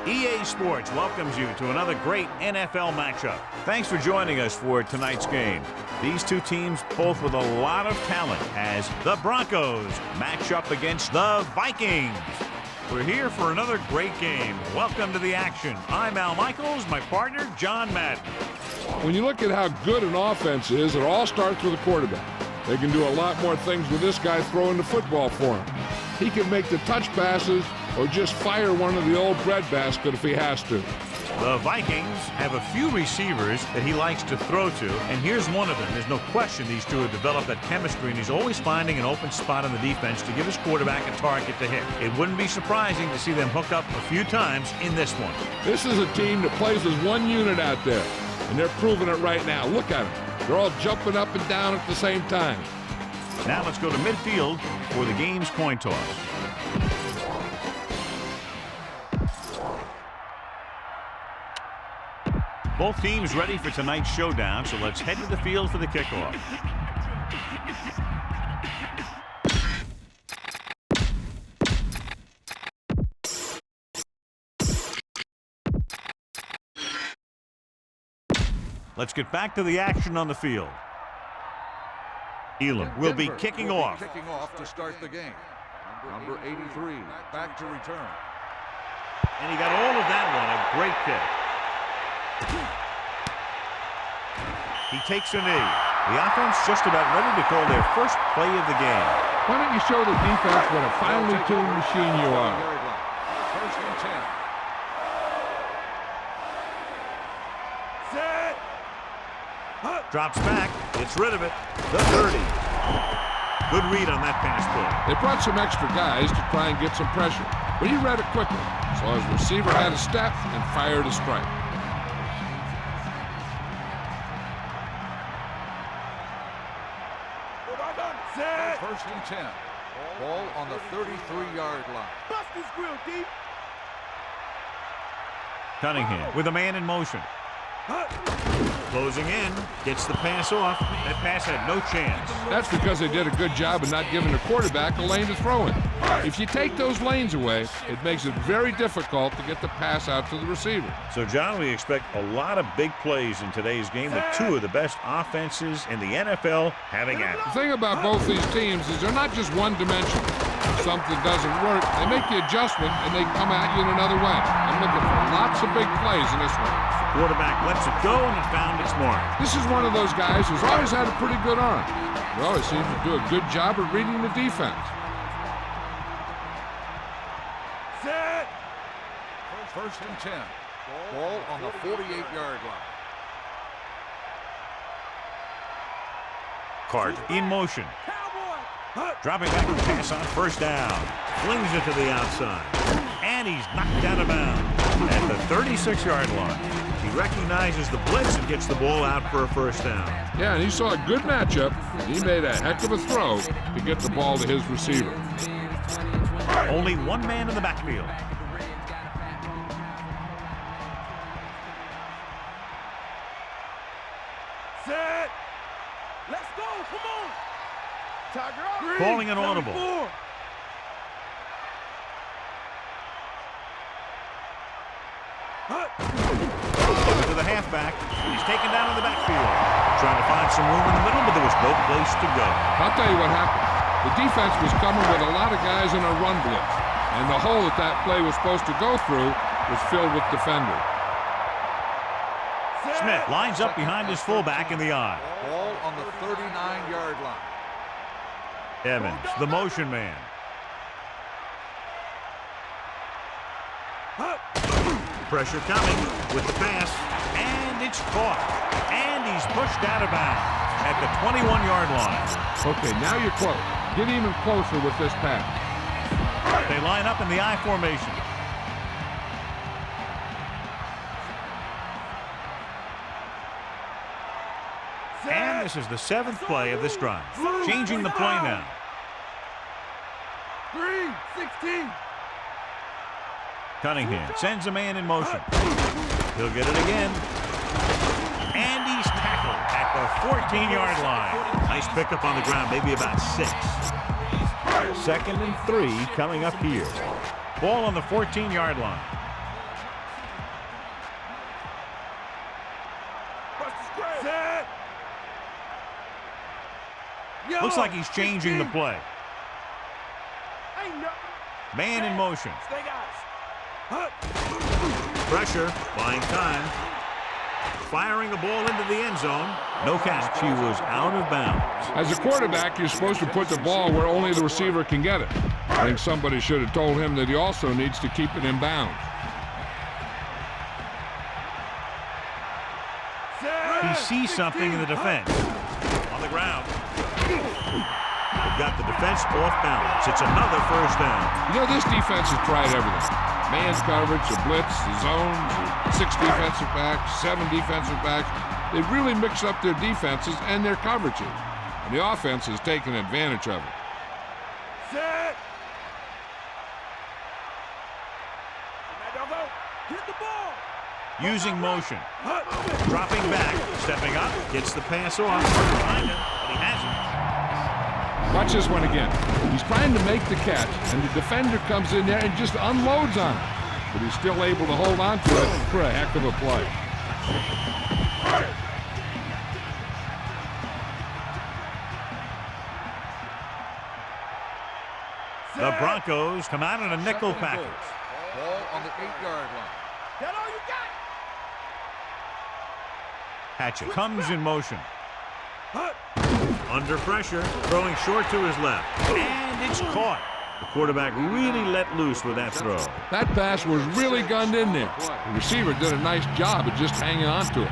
EA Sports welcomes you to another great NFL matchup. Thanks for joining us for tonight's game. These two teams both with a lot of talent as the Broncos match up against the Vikings. We're here for another great game. Welcome to the action. I'm Al Michaels, my partner, John Madden. When you look at how good an offense is, it all starts with a quarterback. They can do a lot more things with this guy throwing the football for him. He can make the touch passes or just fire one of the old breadbasket if he has to. The Vikings have a few receivers that he likes to throw to, and here's one of them. There's no question these two have developed that chemistry, and he's always finding an open spot on the defense to give his quarterback a target to hit. It wouldn't be surprising to see them hook up a few times in this one. This is a team that plays as one unit out there, and they're proving it right now. Look at them. They're all jumping up and down at the same time. Now let's go to midfield for the game's coin toss. Both teams ready for tonight's showdown, so let's head to the field for the kickoff. Let's get back to the action on the field. Elam will be kicking off. Kicking off to start the game. Number 83, back to return. And he got all of that one. A great kick. He takes a knee. The offense just about ready to call their first play of the game. Why don't you show the defense what a finely tuned machine you are? First and 10. Set. Drops back. Gets rid of it. The 30. Good read on that pass play. They brought some extra guys to try and get some pressure, but he read it quickly. So his receiver had a step and fired a strike. First and 10. Ball on the 33-yard line. Bust his grill deep. Cunningham with a man in motion. Closing in, gets the pass off. That pass had no chance. That's because they did a good job of not giving the quarterback a lane to throw in. If you take those lanes away, it makes it very difficult to get the pass out to the receiver. So, John, we expect a lot of big plays in today's game with two of the best offenses in the NFL having at it. The thing about both these teams is they're not just one-dimensional. If something doesn't work, they make the adjustment and they come at you in another way. I'm looking for lots of big plays in this one. Quarterback lets it go, and it found its mark. This is one of those guys who's always had a pretty good arm. He always seems to do a good job of reading the defense. Set. First and 10. Ball on the 48-yard line. Cart in motion. Dropping back to pass on first down. Flings it to the outside. And he's knocked out of bounds at the 36-yard line. He recognizes the blitz and gets the ball out for a first down. Yeah, and he saw a good matchup. He made a heck of a throw to get the ball to his receiver. Only one man in the backfield. Set. Let's go. Come on. Tiger. Calling an audible. Over to the halfback. He's taken down in the backfield. Trying to find some room in the middle, but there was no place to go. I'll tell you what happened. The defense was coming with a lot of guys in a run blitz, and the hole that play was supposed to go through was filled with defenders. Smith lines up behind his fullback in the eye. Ball on the 39-yard line. Evans, the motion man. Pressure coming with the pass, and it's caught. And he's pushed out of bounds at the 21-yard line. Okay, now you're close. Get even closer with this pass. They line up in the I formation. And this is the 7th play of this drive. Changing the play now. 3-16. Cunningham sends a man in motion. He'll get it again. And he's tackled at the 14-yard line. Nice pickup on the ground, maybe about 6. 2nd and 3 coming up here. Ball on the 14-yard line. Looks like he's changing the play. Man in motion. Pressure, buying time. Firing the ball into the end zone. No catch. He was out of bounds. As a quarterback, you're supposed to put the ball where only the receiver can get it. I think somebody should have told him that he also needs to keep it in bounds. He sees something in the defense. On the ground. They've got the defense off balance. It's another first down. You know, this defense has tried everything. Man's coverage, the blitz, the zones, 6 defensive backs, 7 defensive backs. They've really mixed up their defenses and their coverages. And the offense has taken advantage of it. Set. Hit the ball. Using motion. Dropping back. Stepping up. Gets the pass off. Behind him, but he hasn't. Watch this one again. He's trying to make the catch, and the defender comes in there and just unloads on him. But he's still able to hold on to it for a heck of a play. The Broncos come out in a nickel package. Ball on the 8-yard line. That all you got? Hatchet comes in motion. Under pressure, throwing short to his left. And it's caught. The quarterback really let loose with that throw. That pass was really gunned in there. The receiver did a nice job of just hanging on to it.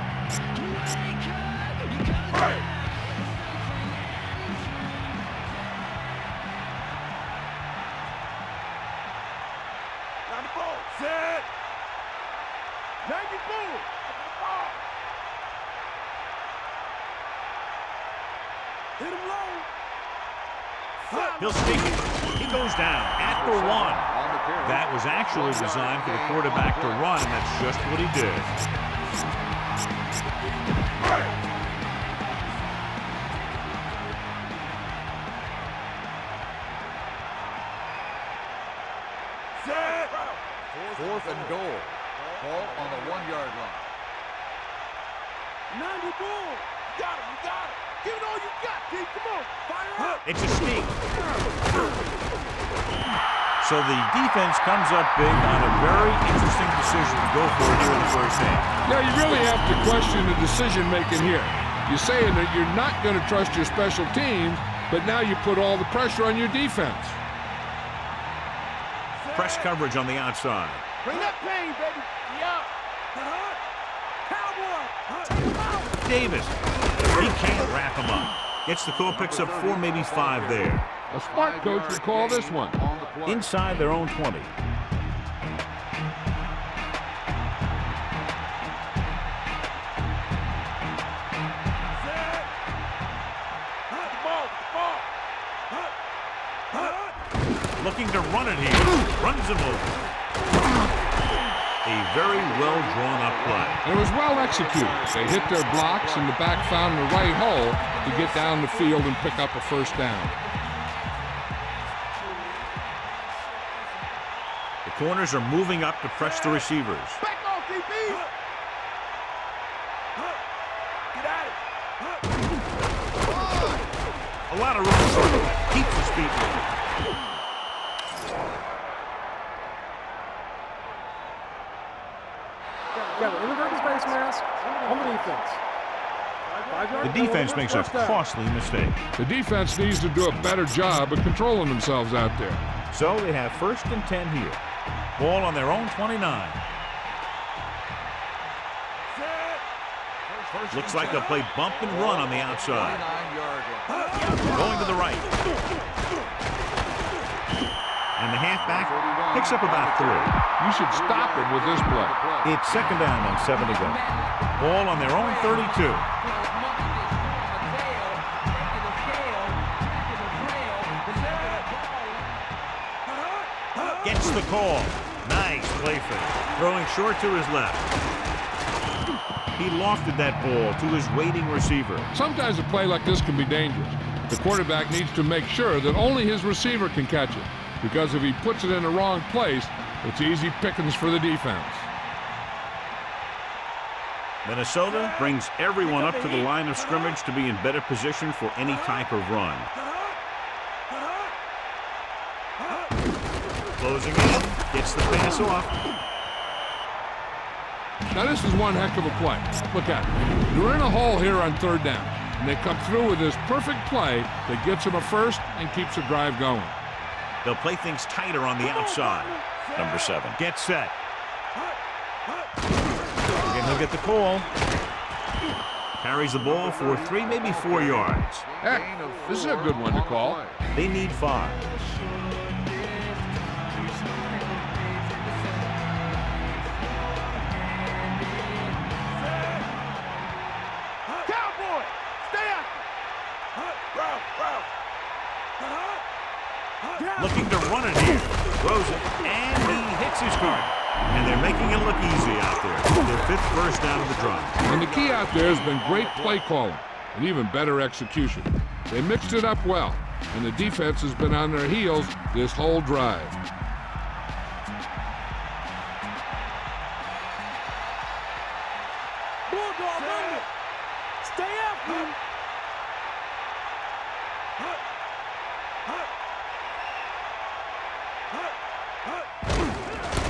Now the ball. Set. Now you move. Hit him low. He'll sneak it. He goes down at the 1. That was actually designed for the quarterback to run, and that's just what he did. Set. 4th and goal. Ball on the 1-yard line. 90 ball. You got him. You got him. Give it all you got, Keith. Come on. Fire up. It's a sneak. So the defense comes up big on a very interesting decision to go for it here in the first half. Yeah, you really have to question the decision-making here. You're saying that you're not going to trust your special teams, but now you put all the pressure on your defense. Press coverage on the outside. Bring that pain, baby. Yeah. Cowboy. Davis. He can't wrap him up. Gets the call, picks up 4, maybe 5 there. A smart coach would call this one. Inside their own 20. Looking to run it here. Runs him over. A very well-drawn-up play. And it was well executed. They hit their blocks, and the back found the right hole to get down the field and pick up a first down. The corners are moving up to press the receivers. Back off, DB. Get at it. A lot of room for him. Keeps his feet moving. The defense makes a costly mistake. The defense needs to do a better job of controlling themselves out there. So they have 1st and 10 here. Ball on their own 29. Looks like they'll play bump and run on the outside. 49-yard line. Going to the right. And the halfback picks up about 3. You should stop it with this play. It's 2nd down and 7 to go. Ball on their own 32. Gets the call. Nice play fake. Throwing short to his left. He lofted that ball to his waiting receiver. Sometimes a play like this can be dangerous. The quarterback needs to make sure that only his receiver can catch it, because if he puts it in the wrong place, it's easy pickings for the defense. Minnesota brings everyone up to the line of scrimmage to be in better position for any type of run. Closing in. Gets the pass off. Now this is one heck of a play. Look at it. You're in a hole here on third down, and they come through with this perfect play that gets them a first and keeps the drive going. They'll play things tighter on the outside. Number 7 gets set. Again, he'll get the call. Carries the ball for 3, maybe 4 yards. Heck, this is a good one to call. They need 5. Cowboy, stay after. Looking to run it here. Throws it, and he hits his guard. And they're making it look easy out there. Their 5th first down of the drive. And the key out there has been great play calling and even better execution. They mixed it up well, and the defense has been on their heels this whole drive. Bulldog under. Stay after.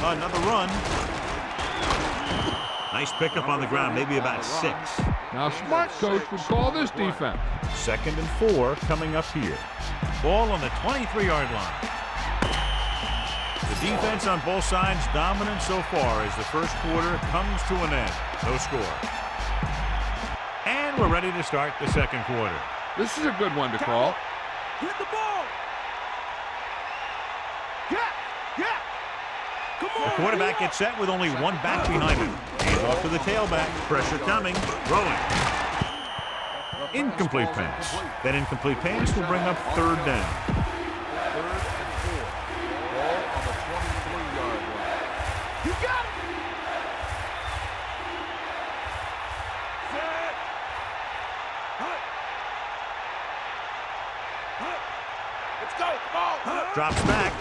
Another run. Nice pickup on the ground, maybe about 6. Now, smart coach would call this defense. 2nd and 4 coming up here. Ball on the 23-yard line. The defense on both sides dominant so far as the first quarter comes to an end. No score. And we're ready to start the second quarter. This is a good one to call. Hit the ball. Yeah. Come on. The quarterback gets set with only 1 back behind him. Hand off to the tailback. Pressure coming. Throwing. Incomplete pass. That incomplete pass will bring up 3rd down. 3rd and 4. Ball on the 23-yard line. You got it. Set. Let's go. Come on. Drops back.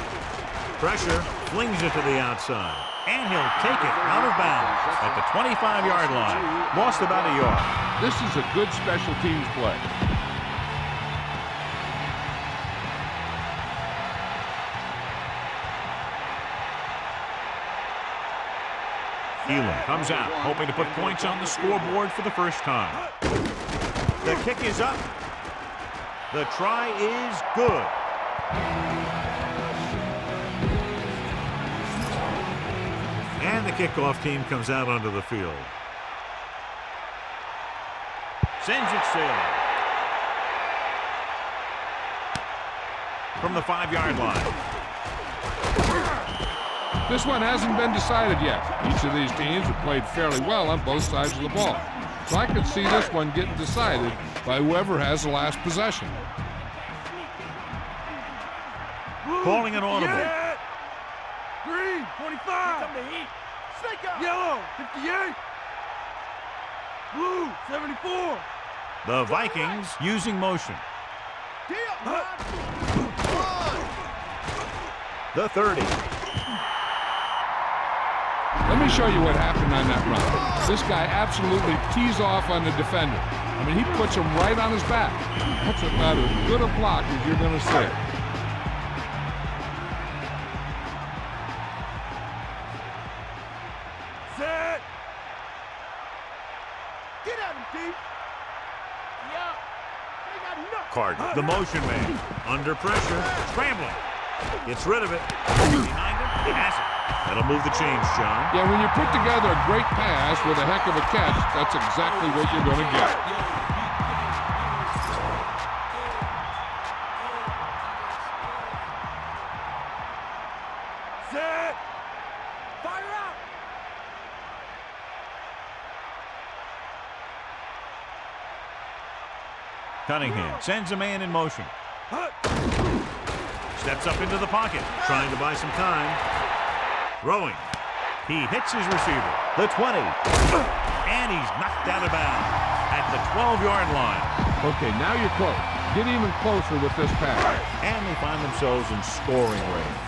Pressure. Flings it to the outside. And he'll take it out of bounds at the 25-yard line. Lost about a yard. This is a good special teams play. Elam comes out, hoping to put points on the scoreboard for the first time. The kick is up. The try is good. And the kickoff team comes out onto the field. Sends it sailing. From the 5-yard line. This one hasn't been decided yet. Each of these teams have played fairly well on both sides of the ball. So I could see this one getting decided by whoever has the last possession. Calling an audible. Yeah. Green, 25. Come to heat. Snake out. Yellow, 58. Blue, 74. The Vikings using motion. The 30. Let me show you what happened on that run. This guy absolutely tees off on the defender. I mean, he puts him right on his back. That's about as good a block as you're going to see. Set. Get at him, D. Yeah. They got enough. Cardinal, the motion man, under pressure, scrambling. Gets rid of it. Behind him, he has it. That'll move the chains, John. Yeah, when you put together a great pass with a heck of a catch, that's exactly what you're going to get. Set. Fire out. Cunningham sends a man in motion. Steps up into the pocket, trying to buy some time. Throwing. He hits his receiver. The 20. And he's knocked out of bounds at the 12-yard line. Okay, now you're close. Get even closer with this pass. And they find themselves in scoring range.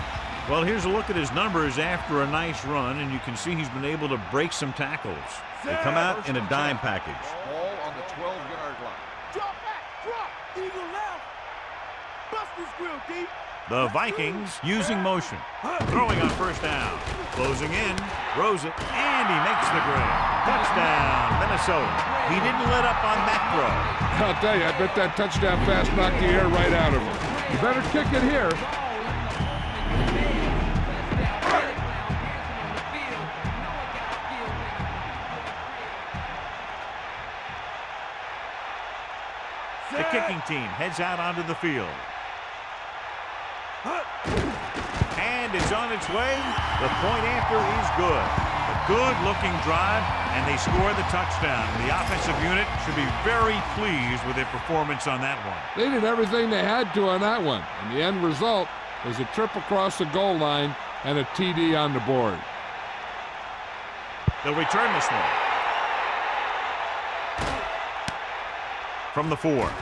Well, here's a look at his numbers after a nice run, and you can see he's been able to break some tackles. They come out in a dime package. Ball on the 12-yard line. Drop back. Drop. Eagle left. Bust his grill, D. The Vikings using motion. Throwing on first down. Closing in. Throws it. And he makes the grab. Touchdown, Minnesota. He didn't let up on that throw. I'll tell you, I bet that touchdown pass knocked the air right out of him. You better kick it here. The kicking team heads out onto the field. And it's on its way. The point after is good. A good-looking drive, and they score the touchdown. The offensive unit should be very pleased with their performance on that one. They did everything they had to on that one. And the end result was a trip across the goal line and a TD on the board. They'll return this one. From the 4.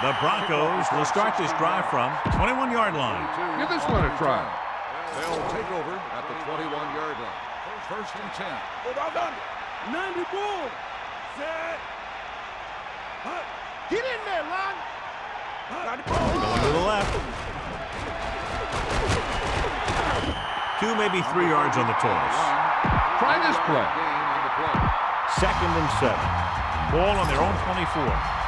The Broncos will start this drive from 21-yard line. Give this one a try. They'll take over at the 21-yard line. First and 10. 90 ball. Set. Get in there, Lon. Going to the left. 2, maybe 3 yards on the toss. Try this play. Gain on the play. 2nd and 7. Ball on their own 24.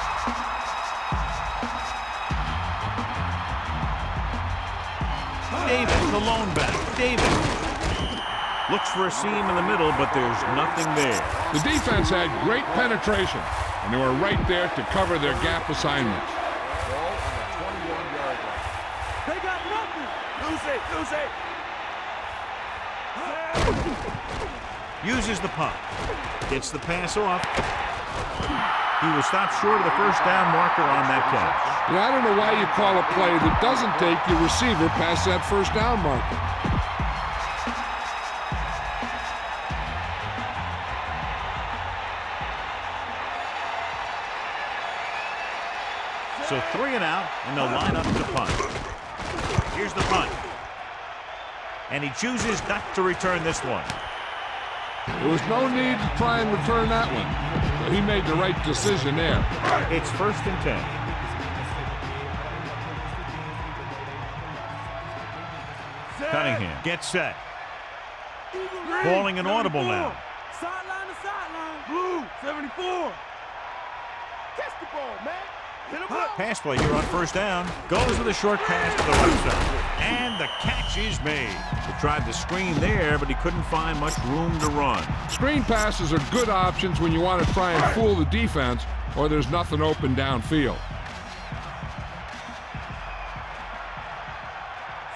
Davis, the lone back. Davis looks for a seam in the middle, but there's nothing there. The defense had great penetration, and they were right there to cover their gap assignments. Ball on the 21-yard line. They got nothing. Lose it. Uses the punt. Gets the pass off. He was stopped short of the first down marker on that catch. Yeah, I don't know why you call a play that doesn't take your receiver past that first down marker. So 3 and out, and they'll line up to punt. Here's the punt. And he chooses not to return this one. There was no need to try and return that one. So he made the right decision there. It's 1st and 10. Cunningham gets set. Calling an audible now. Sideline to sideline. Blue, 74. Catch the ball, man. Hit him up. Pass play here on first down. Goes with a short pass to the right side. And the catch is made. He tried the screen there, but he couldn't find much room to run. Screen passes are good options when you want to try and fool the defense or there's nothing open downfield.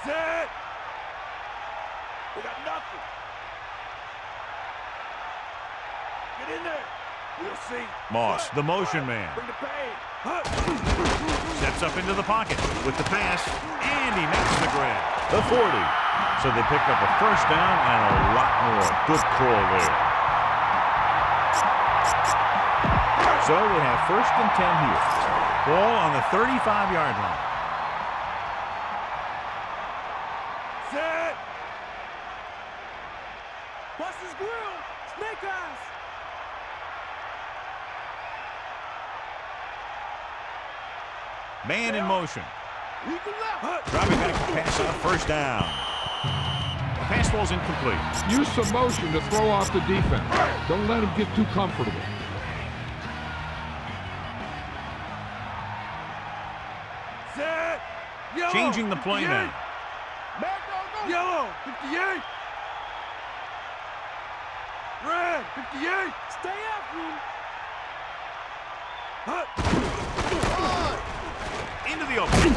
Set. We got nothing. Get in there. We'll see. Moss, the motion man. Bring the pain. Steps up into the pocket with the pass, and he makes the grab. The 40. So they pick up a first down and a lot more. Good call there. So we have 1st and 10 here. Ball on the 35-yard line. Set. Bust his grill. Snake eyes. Man in motion. Left. Dropping back to pass on first down. Pass ball's incomplete. Use some motion to throw off the defense. Don't let him get too comfortable. Set. Yellow. Changing the play 58. now. Yellow, 58. Red, 58. Stay after him. Into the open.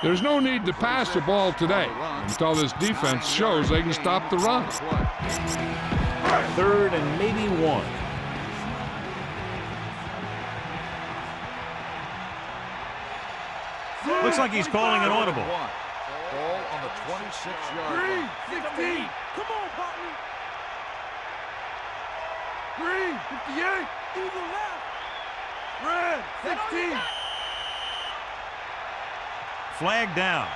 There's no need to pass the ball today until this defense shows they can stop the run. 3rd and maybe 1. Looks like he's calling an audible. Ball on the 26-yard line. 16. Come on, partner. Green, 58. Eagle left. Red, 16. Flag down.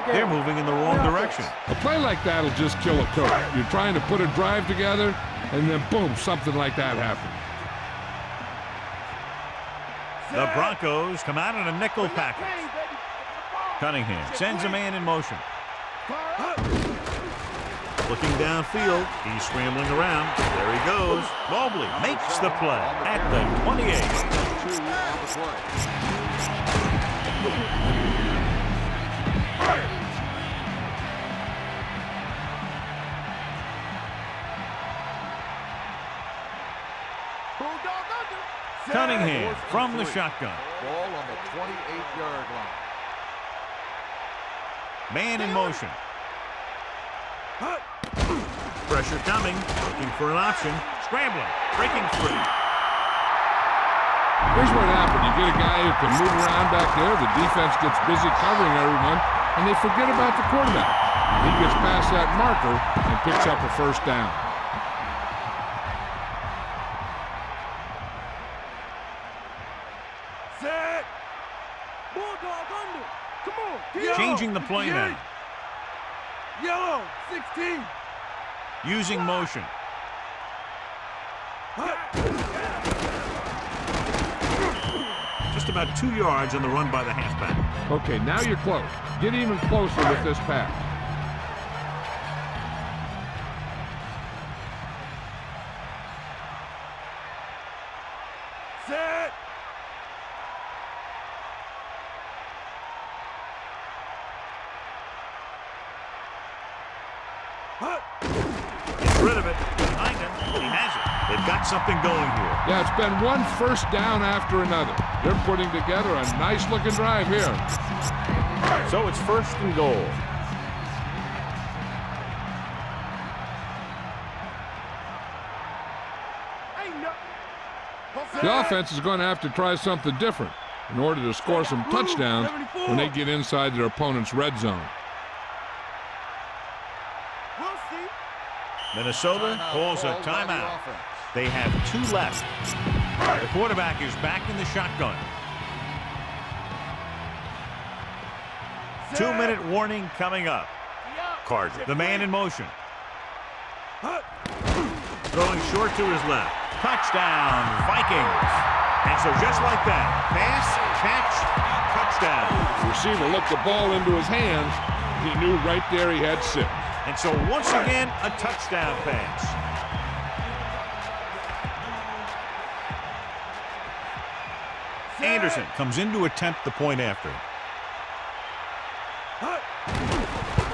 They're moving in the wrong direction. A play like that will just kill a coach. You're trying to put a drive together, and then boom, something like that happens. The Broncos come out in a nickel package. Cunningham sends a man in motion. Looking downfield, he's scrambling around. There he goes. Mobley makes the play at the 28. Cunningham from the shotgun. Ball on the 28-yard line. Man in motion. Pressure coming, looking for an option, scrambling, breaking free. Here's what happened. You get a guy who can move around back there, the defense gets busy covering everyone, and they forget about the quarterback. He gets past that marker and picks up a first down. Set. Bulldog under. Come on. Changing the play now. Yellow, 16. Using motion. Just about 2 yards on the run by the halfback. Okay, now you're close. Get even closer with this pass. Set. Gets rid of it. Behind him. He has it. They've got something going here. Yeah, it's been one first down after another. They're putting together a nice-looking drive here. So it's first and goal. The offense is going to have to try something different in order to score some touchdowns when they get inside their opponent's red zone. Minnesota calls a timeout. They have 2 left. The quarterback is back in the shotgun. 2-minute warning coming up. Carter, the man in motion. Throwing short to his left. Touchdown, Vikings. And so just like that, pass, catch, touchdown. The receiver looked the ball into his hands. He knew right there he had 6. And so once again, a touchdown pass. Anderson comes in to attempt the point after.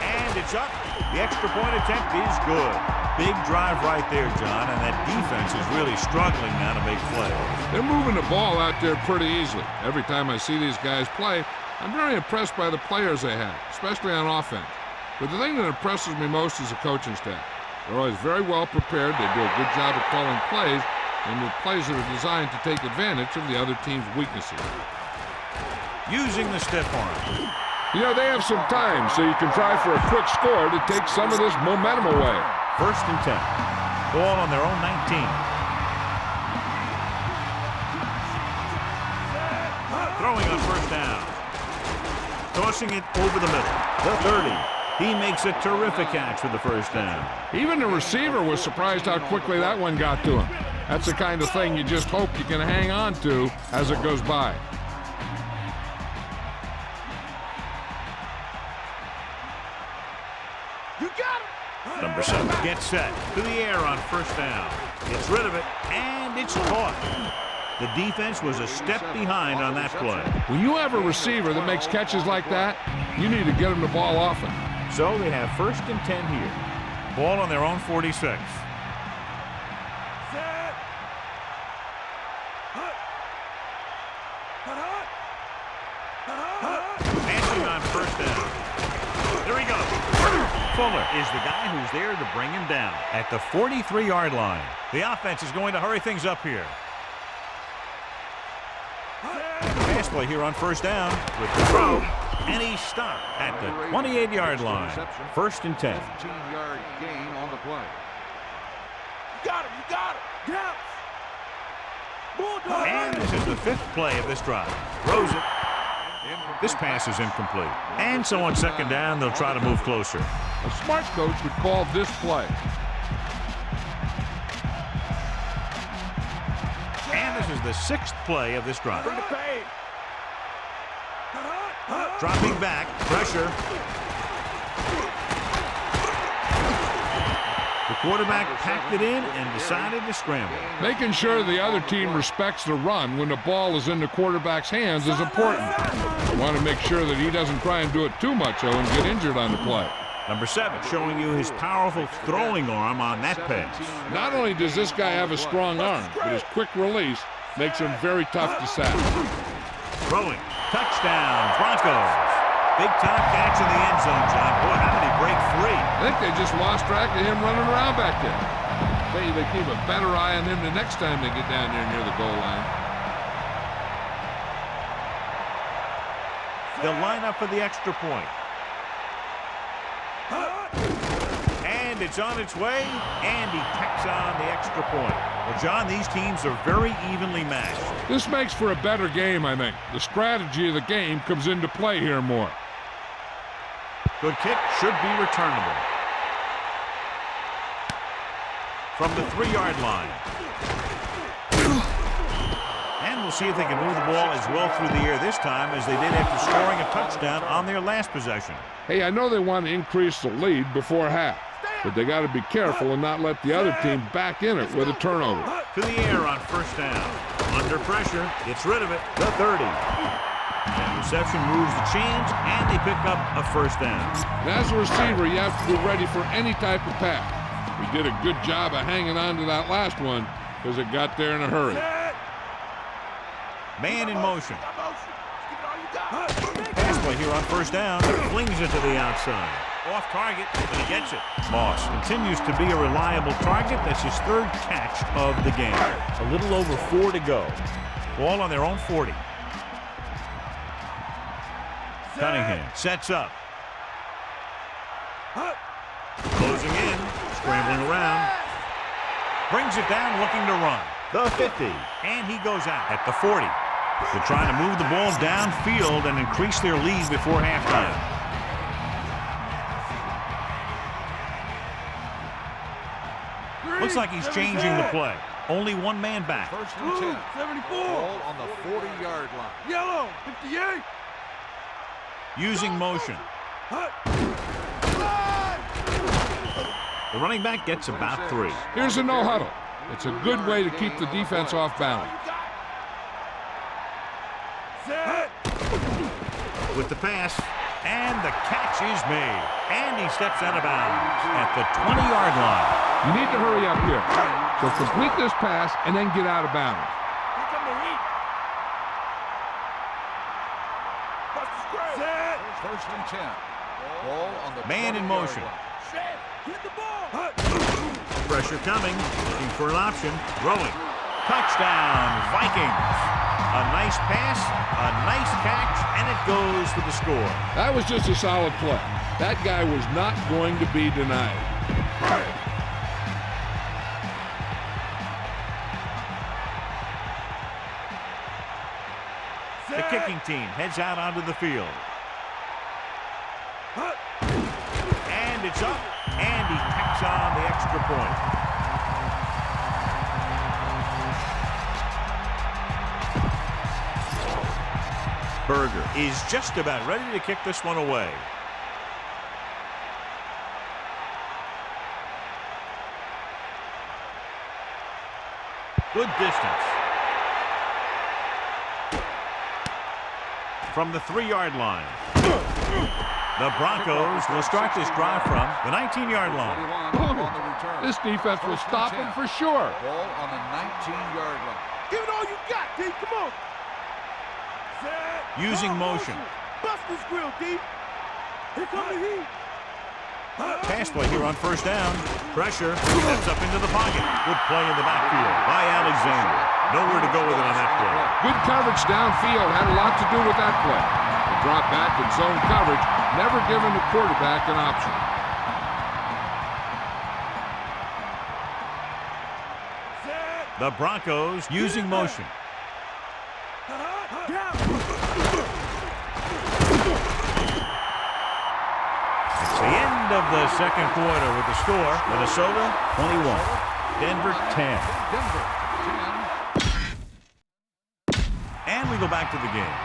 And it's up. The extra point attempt is good. Big drive right there, John, and that defense is really struggling now to make plays. They're moving the ball out there pretty easily. Every time I see these guys play, I'm very impressed by the players they have, especially on offense. But the thing that impresses me most is the coaching staff. They're always very well prepared. They do a good job of calling plays, and the plays that are designed to take advantage of the other team's weaknesses. Using the stiff arm. You know, they have some time, so you can try for a quick score to take some of this momentum away. First and 10. Ball on their own 19. Throwing on first down. Tossing it over the middle. The 30. He makes a terrific catch for the first down. Even the receiver was surprised how quickly that one got to him. That's the kind of thing you just hope you can hang on to as it goes by. You got him. Number 7 gets set to the air on first down. Gets rid of it, and it's caught. The defense was a step behind on that play. When you have a receiver that makes catches like that, you need to get him the ball often. So they have first and 10 here. Ball on their own 46. Set. Passing on first down. There he goes. Fuller is the guy who's there to bring him down at the 43-yard line. The offense is going to hurry things up here. Pass play here on first down with the throw, and he's stopped at the 28-yard line. First and 10. 15-yard gain on the play. You got him. You got him. Yes. Bulldog. And this is the 5th play of this drive. Throws it. This pass is incomplete. And so on second down, they'll try to move closer. A smart coach would call this play. And this is the 6th play of this drive. Bring the pain. Dropping back, pressure. The quarterback packed it in and decided to scramble. Making sure the other team respects the run when the ball is in the quarterback's hands is important. You want to make sure that he doesn't try and do it too much, though, and get injured on the play. Number 7 showing you his powerful throwing arm on that pass. Not only does this guy have a strong arm, but his quick release makes him very tough to sack. Throwing. Touchdown, Broncos. Big-time catch in the end zone, John. Boy, how did he break free? I think they just lost track of him running around back there. Maybe they keep a better eye on him the next time they get down there near the goal line. They'll line up for the extra point. And it's on its way, and he tacks on the extra point. Well, John, these teams are very evenly matched. This makes for a better game, I think. The strategy of the game comes into play here more. Good kick, should be returnable. From the 3-yard line. And we'll see if they can move the ball as well through the air this time as they did after scoring a touchdown on their last possession. Hey, I know they want to increase the lead before half, but they got to be careful and not let the other team back in it with a turnover. To the air on first down. Under pressure, gets rid of it, the 30. And reception moves the chains, and they pick up a first down. And as a receiver, you have to be ready for any type of pass. We did a good job of hanging on to that last one because it got there in a hurry. Man in motion. Pass play here on first down. Flings it to the outside. Off target, but he gets it. Moss continues to be a reliable target. That's his 3rd catch of the game. A little over 4 to go. Ball on their own 40. Cunningham sets up. Closing in, scrambling around. Brings it down, looking to run. The 50, and he goes out at the 40. They're trying to move the ball downfield and increase their lead before halftime. Looks like he's changing the play. Only one man back. First and 10. 74. Ball on the 40-yard line. Yellow, 58. Using motion. The running back gets about 3. Here's a no huddle. It's a good way to keep the defense off balance. With the pass, and the catch is made. And he steps out of bounds at the 20-yard line. You need to hurry up here. So complete this pass and then get out of bounds. Here come the heat. First and 10. Ball on the Man in 20-yard motion. line. Hit the ball. Pressure coming, looking for an option. Throwing. Touchdown, Vikings. A nice pass, a nice catch, and it goes for the score. That was just a solid play. That guy was not going to be denied. The kicking team heads out onto the field. And it's up, and he tacks on the extra point. Berger is just about ready to kick this one away. Good distance. From the 3-yard line. The Broncos will start this drive from the 19-yard line. 41 on the return. This defense will stop him for sure. Ball on the 19-yard line. Give it all you got, D. Come on. Using motion. Bust this grill, D. Here come the heat. Pass play here on first down. Pressure. Steps up into the pocket. Good play in the backfield by Alexander. Nowhere to go with it on that play. Good coverage downfield had a lot to do with that play. The drop back and zone coverage, never giving the quarterback an option. The Broncos using motion. It's the end of the second quarter with the score. Minnesota 21, Denver 10. Denver 10. And we go back to the game.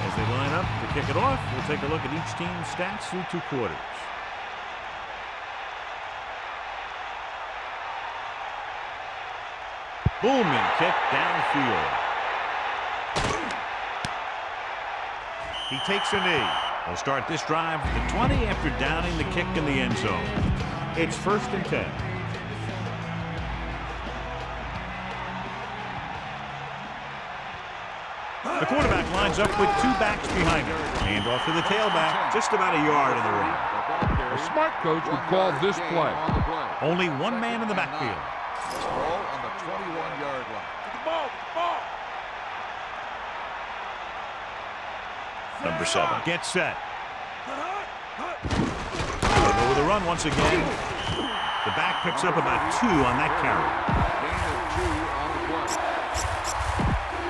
As they line up to kick it off. We'll take a look at each team's stats through 2 quarters. Booming kick downfield. He takes a knee. We'll start this drive at the 20 after downing the kick in the end zone. It's 1st and 10. The quarterback lines up with 2 backs behind him. Hand off to the tailback, just about a yard in the ring. A smart coach would call this play. Only 1 man in the backfield. Ball on the 21-yard line. Ball. Number 7 gets set. They'll go with a run once again. The back picks up about 2 on that carry.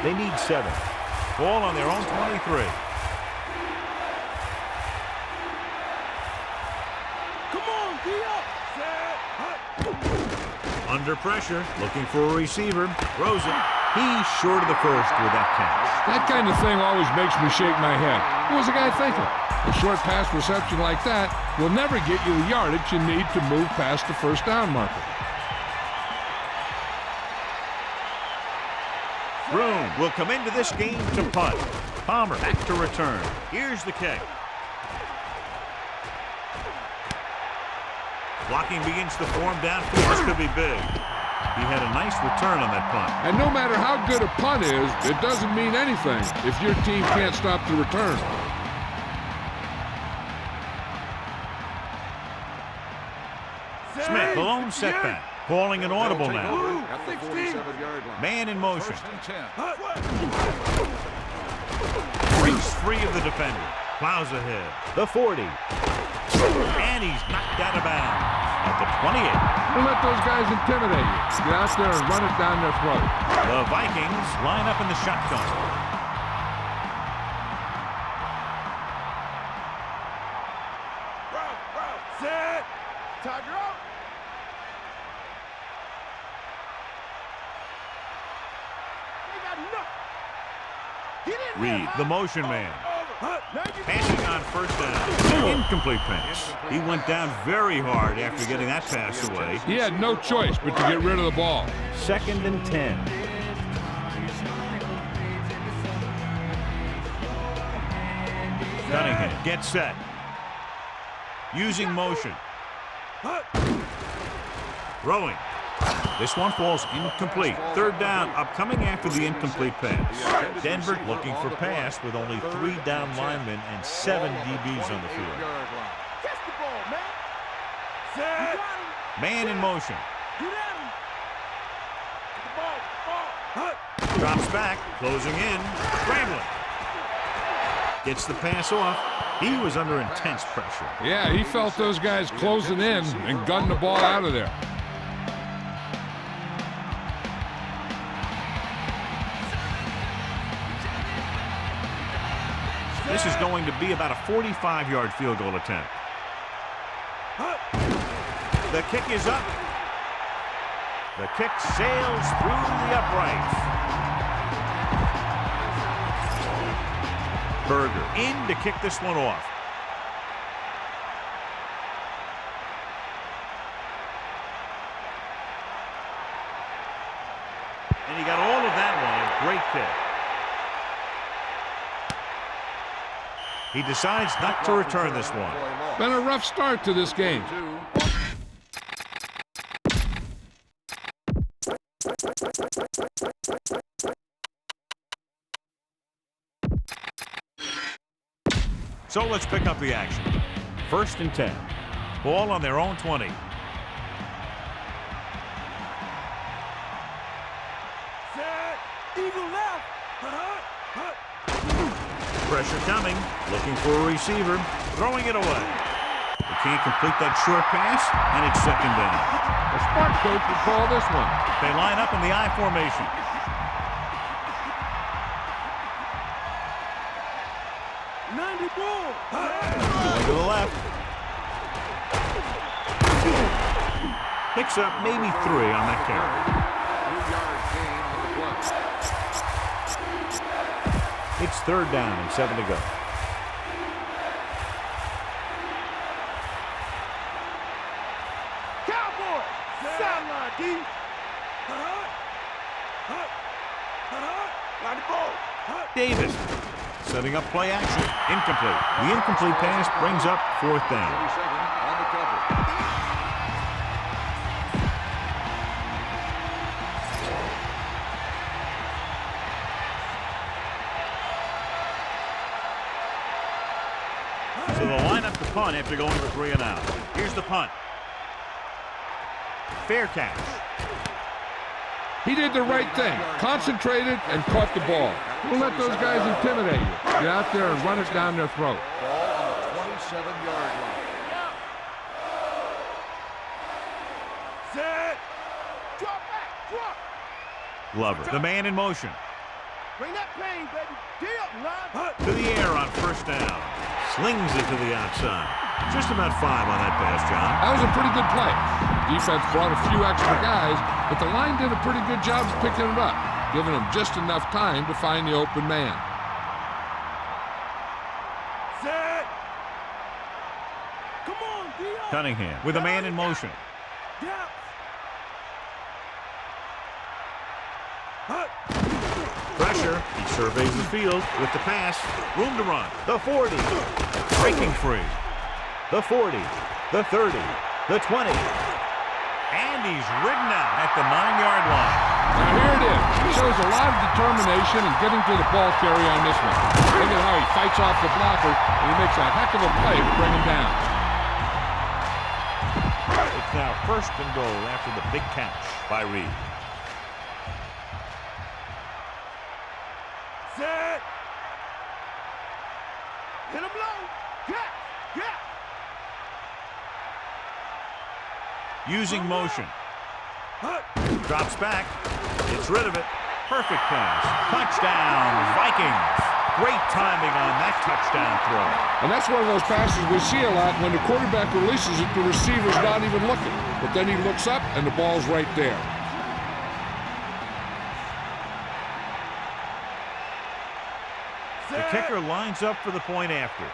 They need 7. Ball on their own 23. Come on, D up. Under pressure, looking for a receiver. Throws it. He's short of the first with that catch. That kind of thing always makes me shake my head. What was the guy thinking? A short pass reception like that will never get you the yardage you need to move past the 1st down marker. Broom will come into this game to punt. Palmer back to return. Here's the kick. Blocking begins to form downfield. This could be big. He had a nice return on that punt. And no matter how good a punt is, it doesn't mean anything if your team can't stop the return. Smith, the lone setback. Calling an audible now. At the 47-yard line. Man in motion. 1st and 10. Breaks free of the defender. Plows ahead. The 40. And he's knocked out of bounds at the 28. Don't let those guys intimidate you. Get out there and run it down their throat. The Vikings line up in the shotgun. Set. Tiger up. They got enough. Get in there, Reed, the motion man. Passing on 1st down. Incomplete pass. He went down very hard after getting that pass away. He had no choice but to get rid of the ball. 2nd and 10. Cunningham gets set. Using motion. Throwing. This one falls incomplete. 3rd down, upcoming after the incomplete pass. Denver looking for pass with only 3 down linemen and 7 DBs on the field. Catch the ball, man. Set. Man in motion. Get at him. Ball. Drops back, closing in, scrambling. Gets the pass off. He was under intense pressure. Yeah, he felt those guys closing in and gunned the ball out of there. This is going to be about a 45-yard field goal attempt. The kick is up. The kick sails through the uprights. Berger in to kick this one off. And he got all of that one. A great kick. He decides not to return this one. Been a rough start to this game. So let's pick up the action. 1st and 10. Ball on their own 20. Set. Eagle left. Pressure coming. Looking for a receiver. Throwing it away. They can't complete that short pass, and it's 2nd down. A smart coach would call this one. They line up in the I formation. Going to the left. Picks up maybe 3 on that carry. It's 3rd down and 7 to go. Cowboy! Sideline, D! Line the ball! Davis setting up play action. Incomplete. The incomplete pass brings up 4th down. 37 on the cover. So they'll line up the punt after going for 3 and out. Here's the punt. Fair catch. He did the right thing. Concentrated and caught the ball. Don't let those guys intimidate you. Get out there and run it down their throat. Ball on the 27-yard line. Set! Drop back! Drop! Glover, the man in motion. Bring that pain, baby! Deal! Line! To the air on 1st down. Slings it to the outside. Just about 5 on that pass, John. That was a pretty good play. Defense brought a few extra guys, but the line did a pretty good job of picking it up, giving them just enough time to find the open man. Set! Come on, Dion! Cunningham with a man in motion. Down! Pressure. He surveys the field with the pass. Room to run. The 40. Breaking free. The 40. The 30. The 20. And he's ridden out at the 9-yard line. Now here it is. He shows a lot of determination in getting to the ball carrier on this one. Look at how he fights off the blocker, and he makes a heck of a play to bring him down. It's now 1st and goal after the big catch by Reed. Set! Hit him low! Get! Get! Using motion. Drops back. Gets rid of it. Perfect pass. Touchdown, Vikings. Great timing on that touchdown throw. And that's one of those passes we see a lot. When the quarterback releases it, the receiver's not even looking. But then he looks up, and the ball's right there. The kicker lines up for the point after.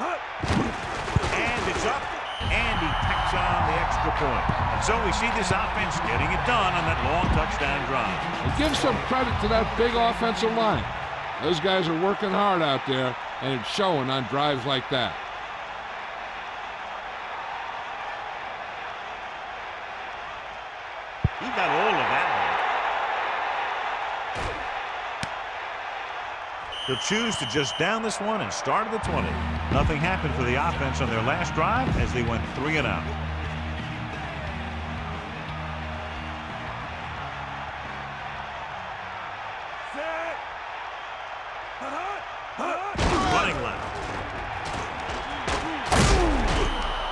And it's up. And he tacks on the extra point. And so we see this offense getting it done on that long touchdown drive. And give some credit to that big offensive line. Those guys are working hard out there, and it's showing on drives like that. He got all of that one. He'll choose to just down this one and start at the 20. Nothing happened for the offense on their last drive as they went 3 and out. Set! Running left.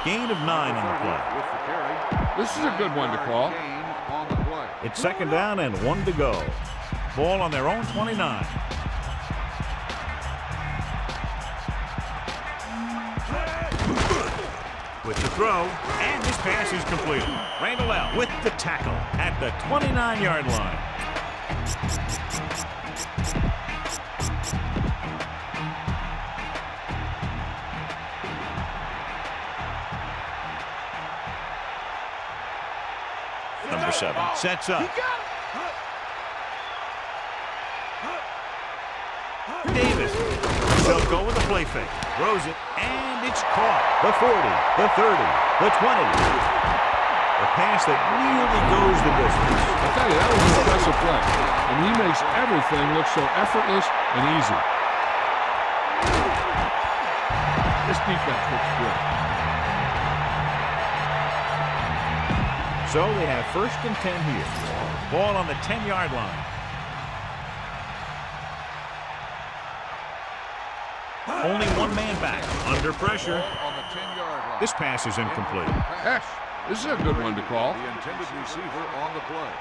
Gain of 9 on the play. With the carry. This is a good one to call. Gain on the play. It's 2nd down and 1 to go. Ball on their own 29. With the throw, and this pass is completed. Randall L. with the tackle at the 29-yard line. Number 7 sets up. Davis. They'll go with a play fake. Throws it, and it's caught. The 40, the 30, the 20. A pass that nearly goes the distance. I tell you, that was an impressive play. And he makes everything look so effortless and easy. This defense looks good. So they have 1st and 10 here. Ball on the 10-yard line. Only one man back. Under pressure. On the 10-yard line. This pass is incomplete. Heck, this is a good one to call. The intended receiver on the play.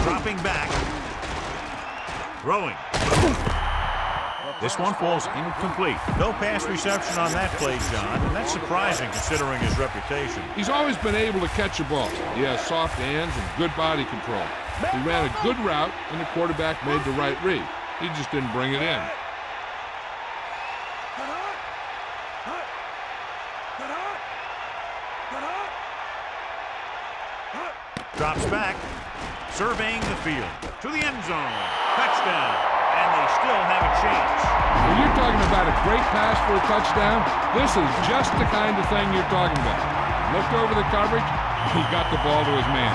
Dropping back. Throwing. The This one falls incomplete. No pass reception on that play, John, and that's surprising considering his reputation. He's always been able to catch a ball. He has soft hands and good body control. He ran a good route, and the quarterback made the right read. He just didn't bring it in. Drops back, surveying the field. To the end zone. Touchdown. And they still have a chance. When you're talking about a great pass for a touchdown, this is just the kind of thing you're talking about. Looked over the coverage, he got the ball to his man.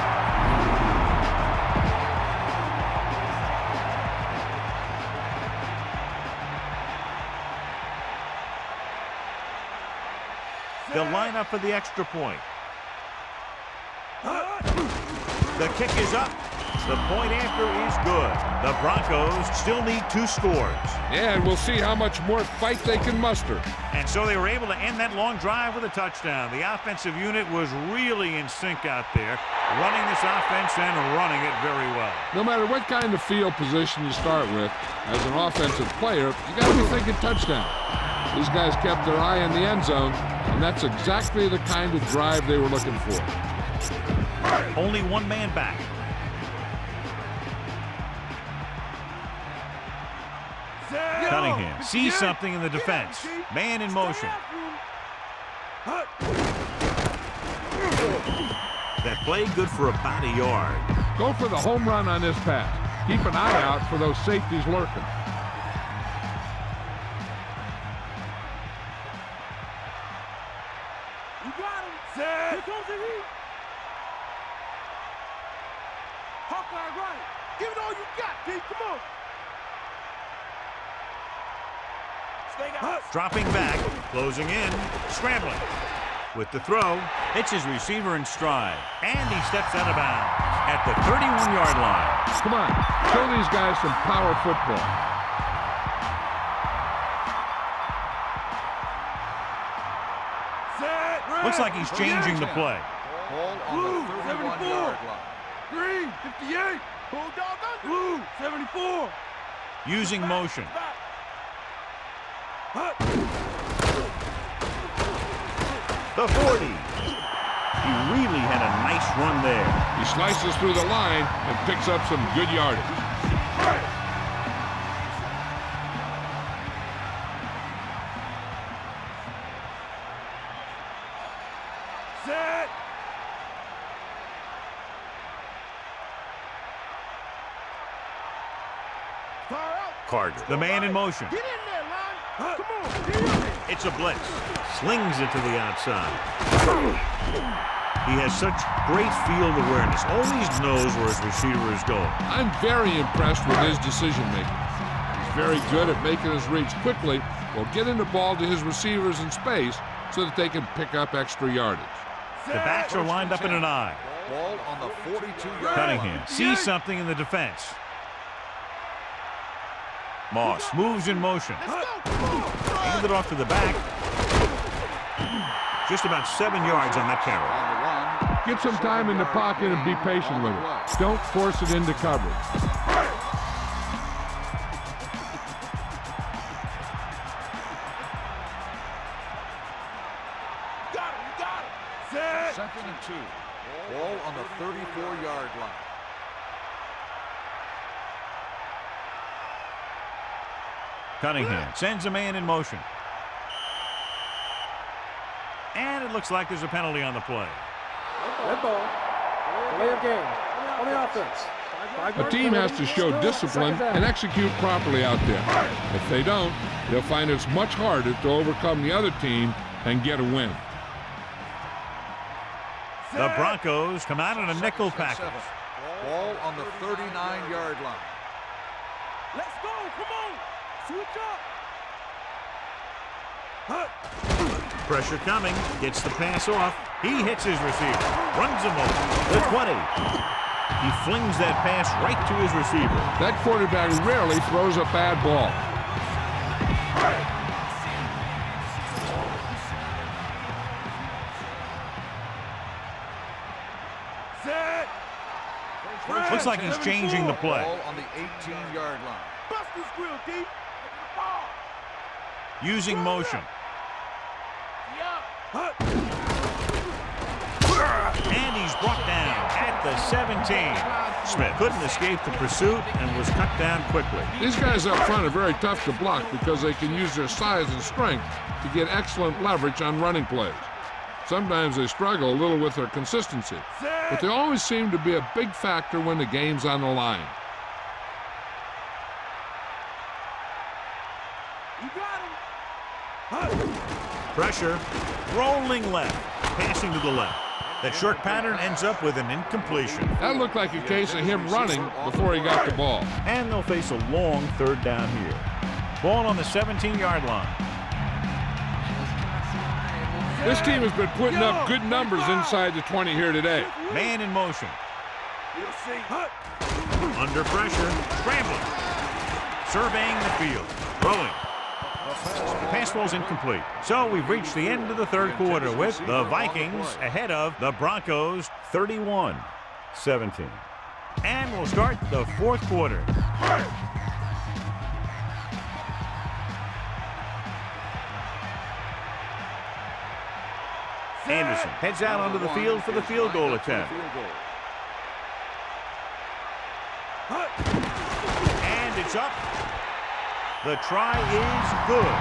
They'll line up for the extra point. The kick is up. The point after is good. The Broncos still need 2 scores. Yeah, and we'll see how much more fight they can muster. And so they were able to end that long drive with a touchdown. The offensive unit was really in sync out there, running this offense and running it very well. No matter what kind of field position you start with, as an offensive player, you got to be thinking touchdown. These guys kept their eye on the end zone, and that's exactly the kind of drive they were looking for. Only one man back. Cunningham sees something in the defense. Man in motion. That play good for about a yard. Go for the home run on this pass. Keep an eye out for those safeties lurking. You got him. Here comes the heat. Hawkeye right. Give it all you got, D. Come on. Dropping back, closing in, scrambling. With the throw, hits his receiver in stride. And he steps out of bounds at the 31-yard line. Come on, show these guys some power football. Looks like he's changing the play. Ball on the 31-yard line. Green, 58. Bulldog under. Blue, 74. Using motion. The 40. He really had a nice run there. He slices through the line and picks up some good yardage. Set. Far out. Carter, the man in motion. Get in there, line. Come on. Get in there. It's a blitz. Slings it to the outside. He has such great field awareness. Always knows where his receiver is going. I'm very impressed with his decision-making. He's very good at making his reads quickly while getting the ball to his receivers in space so that they can pick up extra yardage. The backs are lined up in an eye. Ball on the 42-yard line. Cunningham sees something in the defense. Moss moves in motion. Handed off to the back. Just about 7 yards on that carry. Get some time in the pocket and be patient with it. Don't force it into coverage. Got him. You got him. Set. 2nd and 2. Ball on the 34-yard line. Cunningham sends a man in motion. And it looks like there's a penalty on the play. Red ball. Delay of game. On the offense. A team has to show discipline and execute properly out there. If they don't, they'll find it's much harder to overcome the other team and get a win. The Broncos come out in a nickel package. Ball on the 39-yard line. Let's go. Come on. Switch up. Pressure coming. Gets the pass off. He hits his receiver. Runs him over. The 20. He flings that pass right to his receiver. That quarterback rarely throws a bad ball. Set. Looks like he's changing the play. Ball on the 18-yard line. Bust this grill, D. using motion. And he's brought down at the 17. Smith couldn't escape the pursuit and was cut down quickly. These guys up front are very tough to block because they can use their size and strength to get excellent leverage on running plays. Sometimes they struggle a little with their consistency, but they always seem to be a big factor when the game's on the line. You got him. Pressure, rolling left, passing to the left. That short pattern ends up with an incompletion. That looked like a case of him running before he got the ball. And they'll face a long third down here. Ball on the 17-yard line. This team has been putting up good numbers inside the 20 here today. Man in motion. You'll see. Under pressure, scrambling. Surveying the field, throwing. The pass ball's incomplete. So we've reached the end of the third quarter with the Vikings ahead of the Broncos 31-17. And we'll start the fourth quarter. Anderson heads out onto the field for the field goal attempt. And it's up. The try is good.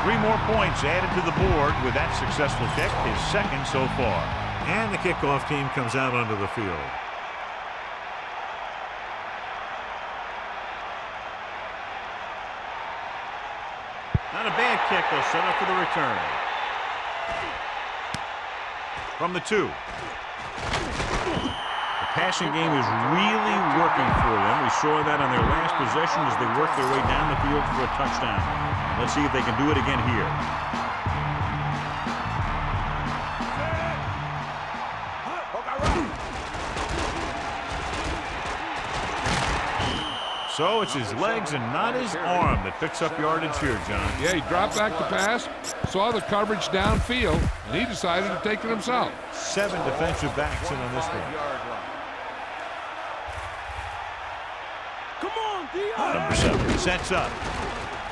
3 more points added to the board with that successful kick, his second so far. And the kickoff team comes out onto the field. Not a bad kick, they'll set up for the return. From the 2. The passing game is really working for them. We saw that on their last possession as they worked their way down the field for a touchdown. Let's see if they can do it again here. So it's his legs and not his arm that picks up yardage here, John. Yeah, he dropped back to pass, saw the coverage downfield, and he decided to take it himself. 7 defensive backs in on this one. Come on, Dion. Number 7 sets up.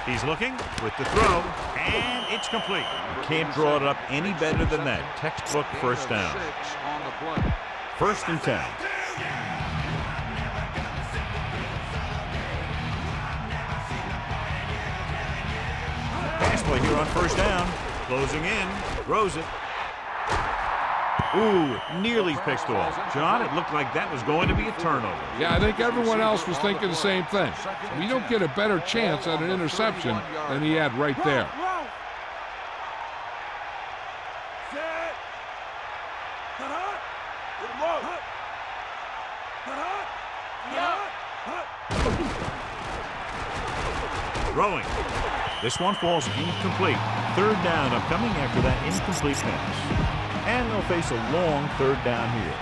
He's looking with the throw, and it's complete. Can't draw it up any better than that. Textbook first down. 1st and 10. Pass play here on 1st down. Closing in. Throws it. Ooh, nearly picked off. John, it looked like that was going to be a turnover. Yeah, I think everyone else was thinking the same thing. We don't get a better chance at an interception than he had right there. Set. Throwing. This one falls incomplete. 3rd down upcoming after that incomplete pass. And they'll face a long 3rd down here.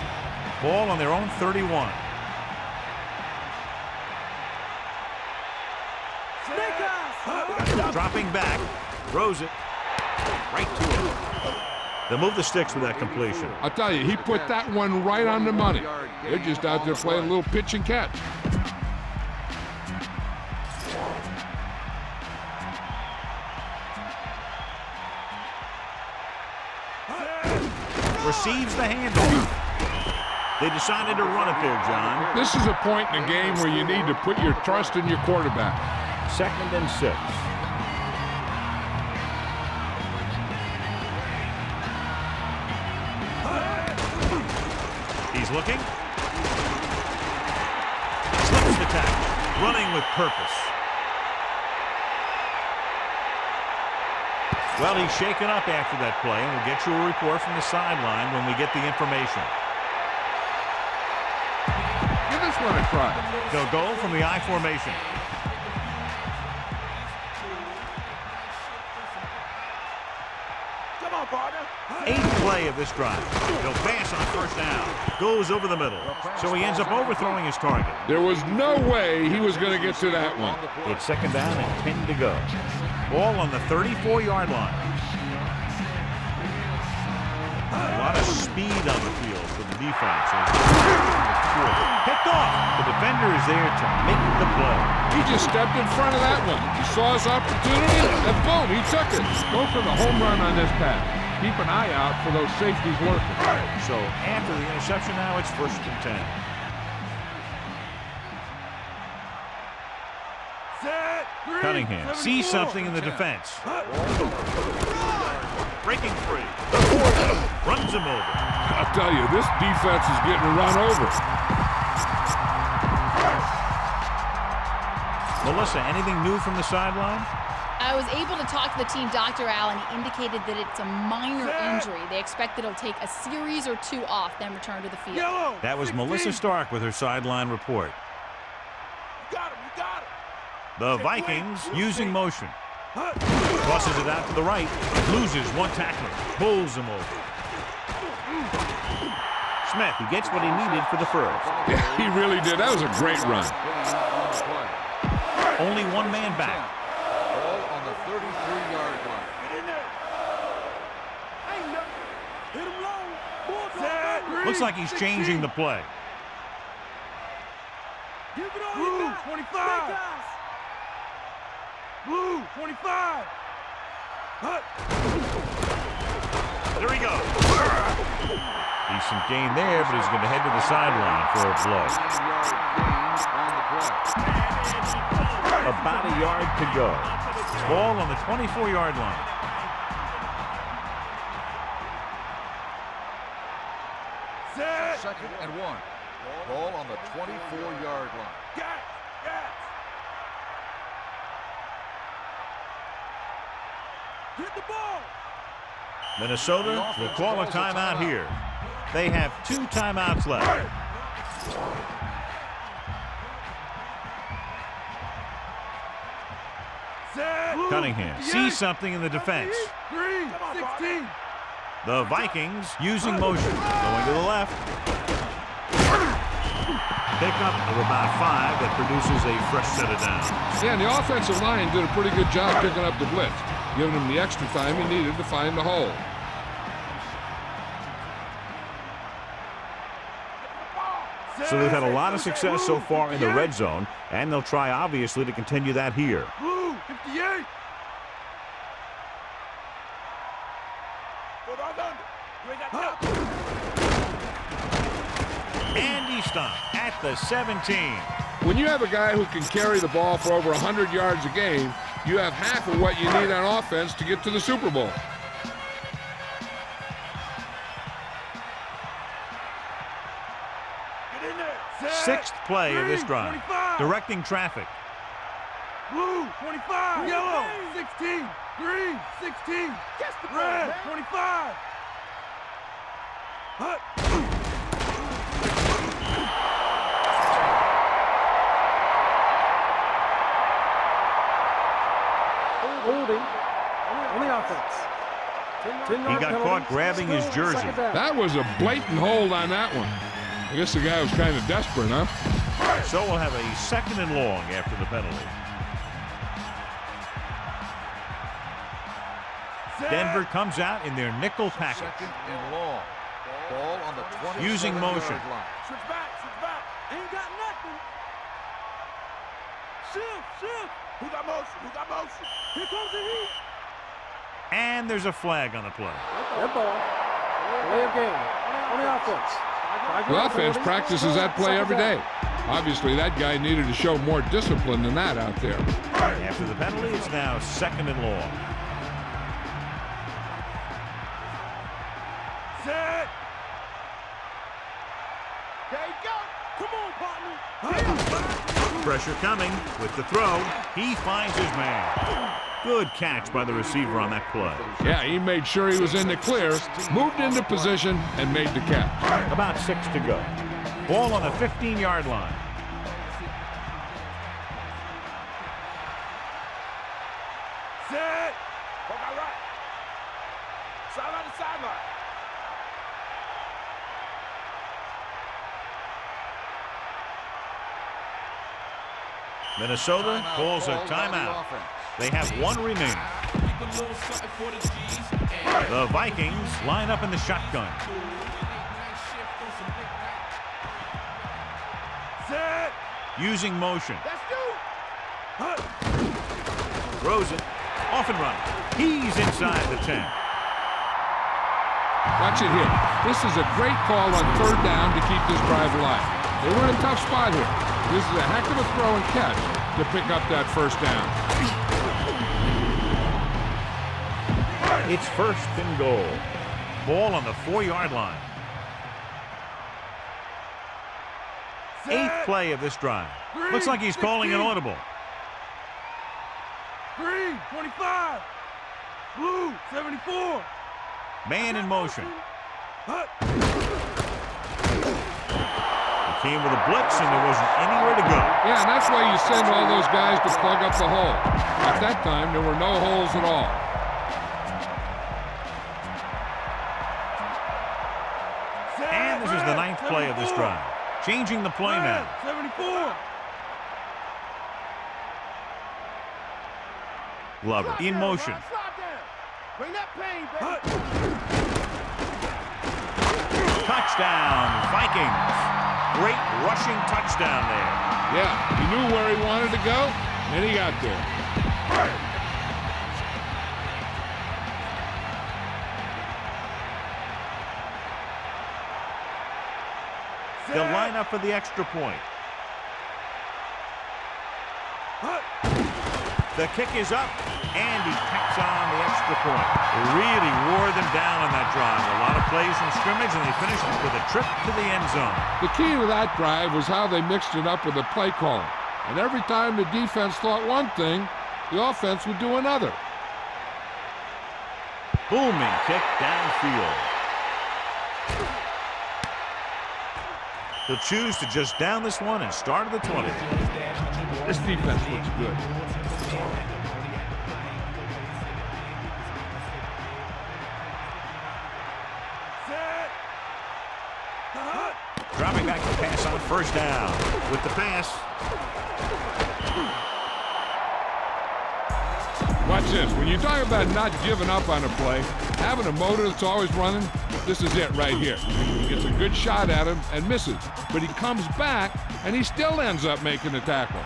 Ball on their own 31. Dropping back. Throws it. Right to him. They'll move the sticks with that completion. I'll tell you, he put that one right on the money. They're just out there playing a little pitch and catch. Receives the handoff. They decided to run it there, John. This is a point in the game where you need to put your trust in your quarterback. 2nd and 6. He's looking. Slips the tackle. Running with purpose. Well, he's shaken up after that play, and we'll get you a report from the sideline when we get the information. Give this one a try. They'll go from the I formation. Come on, partner. 8th play of this drive. He'll pass on 1st down. Goes over the middle. So he ends up overthrowing his target. There was no way he was going to get to that one. It's 2nd down and 10 to go. Ball on the 34-yard line. A lot of speed on the field for the defense. Picked off. The defender is there to make the play. He just stepped in front of that one. He saw his opportunity, and boom, he took it. Go for the home run on this pass. Keep an eye out for those safeties working. So after the interception now, it's 1st and 10. Cunningham sees something in the defense. Breaking free. Runs him over. I'll tell you, this defense is getting run over. Melissa, anything new from the sideline? I was able to talk to the team doctor, Al, and he indicated that it's a minor injury. They expect it'll take a series or 2 off, then return to the field. That was Melissa Stark with her sideline report. You got him, you got him. The Vikings using motion. Tosses it out to the right. Loses one tackler. Pulls him over. Smith, he gets what he needed for the first. Yeah, he really did. That was a great run. Only one man back. Ball on the 33-yard line. Get in there. Ain't nothing. Hit him low. Looks like he's changing the play. Give it all you got. 25. Blue, 25. There he goes. Decent gain there, but he's going to head to the sideline for a blow. About a yard to go. Ball on the 24-yard line. Set. 2nd and 1. Ball on the 24-yard line. Got. Get the ball. Minnesota will call a timeout here. They have 2 timeouts left. Cunningham sees something in the defense. 16. The Vikings using motion. Going to the left. Pickup of about 5 that produces a fresh set of downs. Yeah, and the offensive line did a pretty good job picking up the blitz, giving him the extra time he needed to find the hole. So they've had a lot of success so far in the red zone, and they'll try, obviously, to continue that here. Blue, 58. And he stopped at the 17. When you have a guy who can carry the ball for over 100 yards a game, you have half of what you need on offense to get to the Super Bowl. Get in there. 6th play of this drive. 25. Directing traffic. Blue, 25. Yellow, 16. Green, 16. Red, 25. Holding on the offense. He got caught grabbing his jersey. That was a blatant hold on that one. I guess the guy was kind of desperate, huh? So we'll have a 2nd and long after the penalty. Denver comes out in their nickel package. 2nd and long. Ball on the 27-yard Using motion. line. Switch back. Ain't got nothing. Shift. Who got motion? Here comes the heat. And there's a flag on the play. That ball. Delay of game. On the offense. The offense practices that play every day. Obviously, that guy needed to show more discipline than that out there. After the penalty, it's now 2nd and long. Set. There you go. Come on, partner. Pressure coming with the throw. He finds his man. Good catch by the receiver on that play. Yeah, he made sure he was in the clear, moved into position, and made the catch. About 6 to go. Ball on the 15-yard line. Set. Walk out right. Sideline to sideline. Minnesota calls a timeout. They have 1 remaining. The Vikings line up in the shotgun. Set. Using motion. That's you. Throws it. Off and running. He's inside the 10. Watch it here. This is a great call on third down to keep this drive alive. They were in a tough spot here. This is a heck of a throw and catch to pick up that first down. It's first and goal. Ball on the 4-yard line. Eighth play of this drive. Looks like he's calling an audible. Green, 25. Blue, 74. Man in motion. Hut. He came with a blitz, and there wasn't anywhere to go. Yeah, and that's why you send all those guys to plug up the hole. At that time, there were no holes at all. And this is the 9th play of this drive. Changing the play now. 74. Glover in motion. Slide down. Bring that pain, baby. Touchdown, Vikings. Great rushing touchdown there. Yeah, he knew where he wanted to go, and he got there. They'll line up for the extra point. The kick is up, and he tacks on the extra point. They really wore them down on that drive. A lot of plays from scrimmage, and they finished with a trip to the end zone. The key to that drive was how they mixed it up with the play calling. And every time the defense thought one thing, the offense would do another. Booming kick downfield. He'll choose to just down this one and start at the 20. This defense looks good. Dropping back to pass on first down. With the pass. Watch this. When you talk about not giving up on a play, having a motor that's always running, this is it right here. He gets a good shot at him and misses. But he comes back, and he still ends up making the tackle.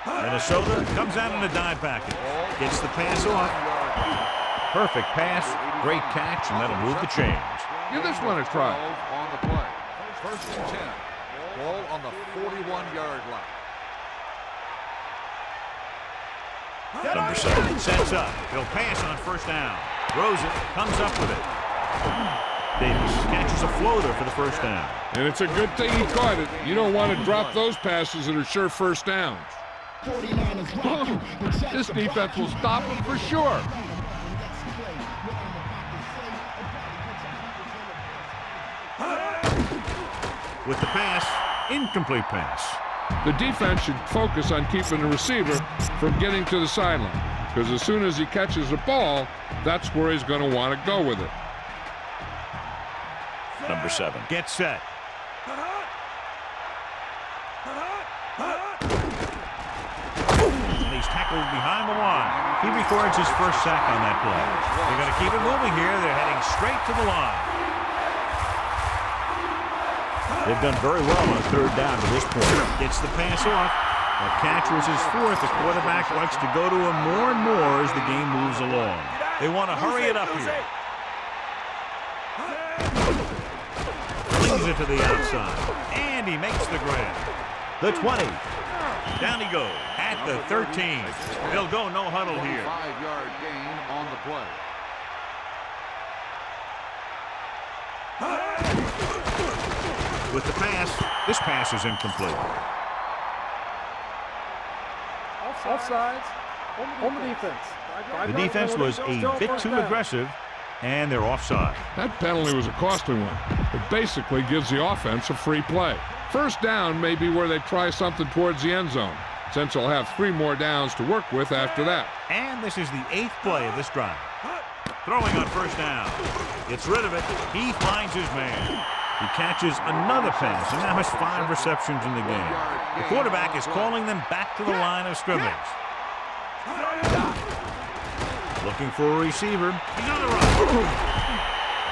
Minnesota comes out in a dime package. Gets the pass off. Perfect pass. Great catch, and that'll move the chains. Give this one a try. On the play. First and 10. Ball on the 41-yard line. Number 7 sets up. He'll pass on first down. Throws it. Comes up with it. Davis catches a floater for the first down. And it's a good thing he caught it. You don't want to drop those passes that are sure first downs. This defense will stop him for sure. With the pass, incomplete pass. The defense should focus on keeping the receiver from getting to the sideline, because as soon as he catches the ball, that's where he's going to want to go with it. Number 7 gets set. And he's tackled behind the line. He records his first sack on that play. They're going to keep it moving here. They're heading straight to the line. They've done very well on third down to this point. Gets the pass off. The catch was his 4th. The quarterback likes to go to him more and more as the game moves along. They want to hurry it up here. Flings it to the outside. And he makes the grab. The 20. Down he goes at the 13. They'll go no huddle here. 5-yard gain on the play. With the pass, this pass is incomplete. Offsides. Home defense. The defense was a bit too aggressive, and they're offside. That penalty was a costly one. It basically gives the offense a free play. First down may be where they try something towards the end zone, since they'll have 3 more downs to work with after that. And this is the 8th play of this drive. Throwing on first down. Gets rid of it. He finds his man. He catches another pass and now has 5 receptions in the game. The quarterback is calling them back to the line of scrimmage. Looking for a receiver. He's on the run.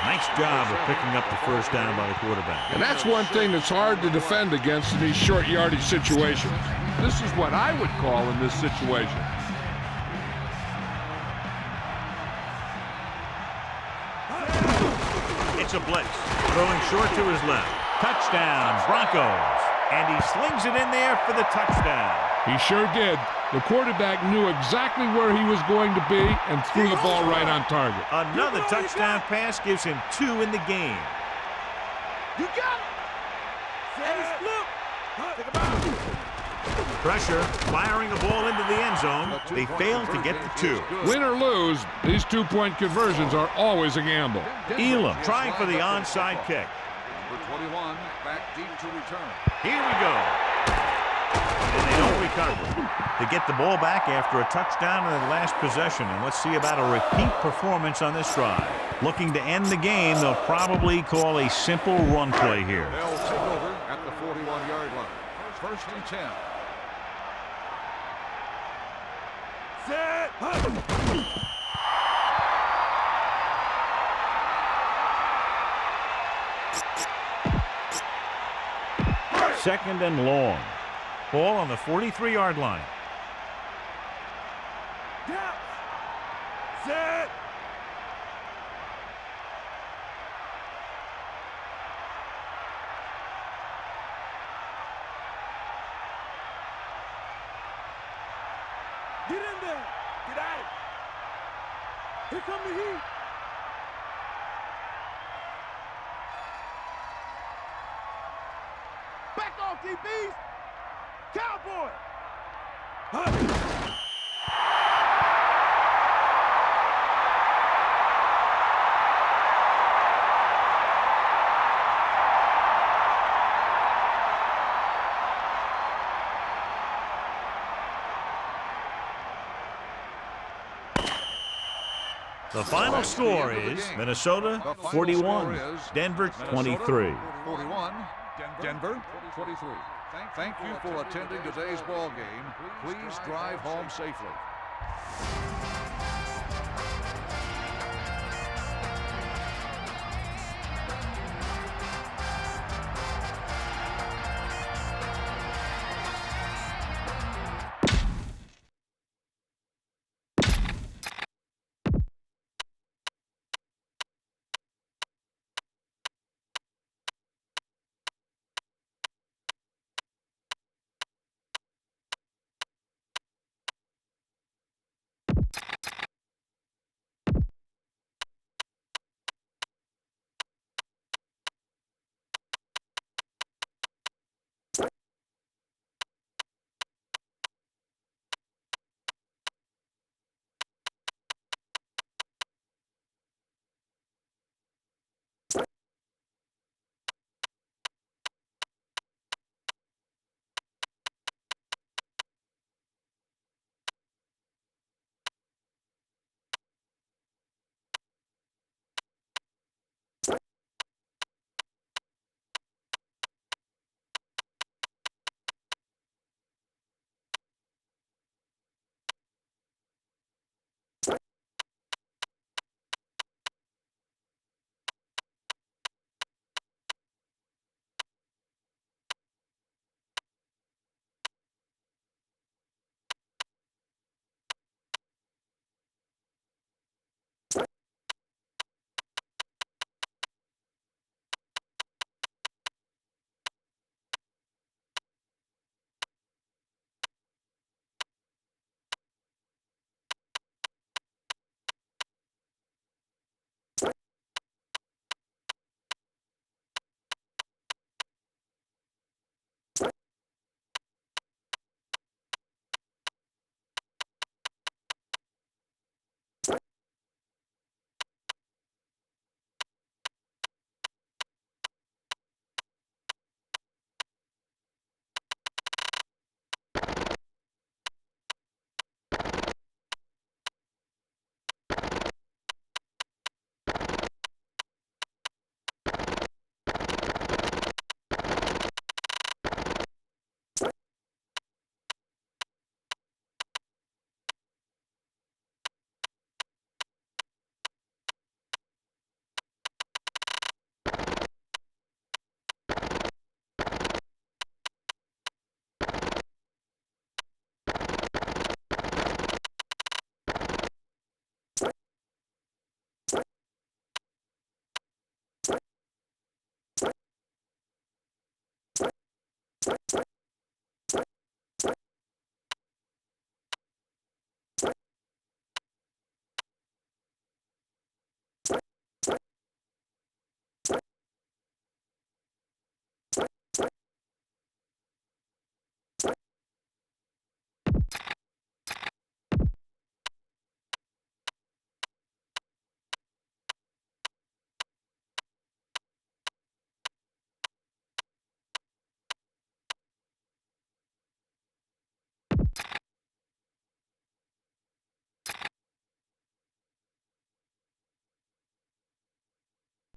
Nice job of picking up the first down by the quarterback. And that's one thing that's hard to defend against in these short yardage situations. This is what I would call in this situation. It's a blitz. Throwing short to his left. Touchdown, Broncos. And he slings it in there for the touchdown. He sure did. The quarterback knew exactly where he was going to be and threw the ball right on target. Another touchdown pass gives him 2 in the game. You got it. Set his flip. Take a bounce. Pressure, firing the ball into the end zone. They fail to get the 2. Win or lose, these 2-point conversions are always a gamble. Elam trying for the onside kick. Number 21 back deep to return. Here we go. And they don't recover. They get the ball back after a touchdown in the last possession. And let's see about a repeat performance on this drive. Looking to end the game, they'll probably call a simple run play here. They'll take over at the 41-yard line. First and 10. Set. Second and long. Ball on the 43-yard line. Down. Set. Get in there. Get at it. Here come the heat. Back off, DBs. Cowboy. The final score is Minnesota 41, Denver 23. 41, Denver 23. Thank you for attending today's ball game. Please drive home safely.